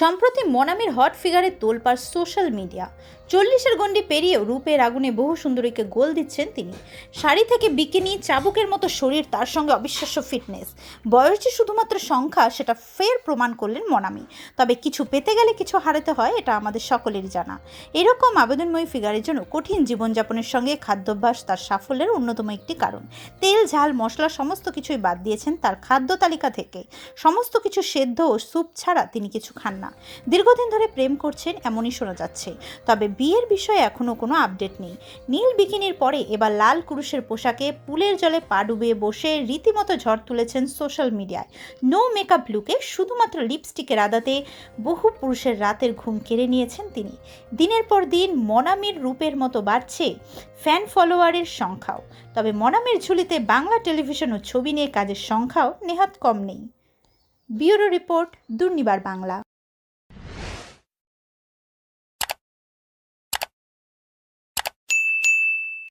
সম্প্রতি মনামির হট ফিগারে তোলপাড় social media. 40-এর গণ্ডি পেরিয়েও রূপের আগুনে বহু সুন্দরীকে গোল দিচ্ছেন তিনি। শাড়ি থেকে বিকিনি, চাবুকের মতো শরীর, তার সঙ্গে অবিশ্বাস্য ফিটনেস। বয়স যে শুধুমাত্র সংখ্যা সেটা ফের প্রমাণ করলেন মনামি। তবে কিছু পেতে গেলে কিছু হারাতে হয়, এটা আমাদের সকলেরই জানা। এরকম আবেদনময়ী ফিগারের জন্য কঠিন জীবনযাপনের সঙ্গে খাদ্যাভ্যাস তার সাফল্যের অন্যতম একটি কারণ। তেল, ঝাল, মশলা সমস্ত কিছুই বাদ দিয়েছেন তার খাদ্য তালিকা থেকে। সমস্ত কিছু সেদ্ধ ও স্যুপ ছাড়া তিনি কিছু খান না। দীর্ঘদিন ধরে প্রেম করছেন এমনই শোনা যাচ্ছে। তবে বিয়ের বিষয়ে এখনও কোনো আপডেট নেই। নীল বিকিনির পরে এবার লাল কুরুশের পোশাকে পুলের জলে পা ডুবিয়ে বসে রীতিমতো ঝড় তুলেছেন সোশ্যাল মিডিয়ায়। নো মেকআপ লুকে শুধুমাত্র লিপস্টিকের আদাতে বহু পুরুষের রাতের ঘুম কেড়ে নিয়েছেন তিনি। দিনের পর দিন মনামির রূপের মতো বাড়ছে ফ্যান ফলোয়ারের সংখ্যাও। তবে মনামির ঝুলিতে বাংলা টেলিভিশন ও ছবি নিয়ে কাজের সংখ্যাও নেহাত কম নেই। Bureau report, Durnibar Bangla.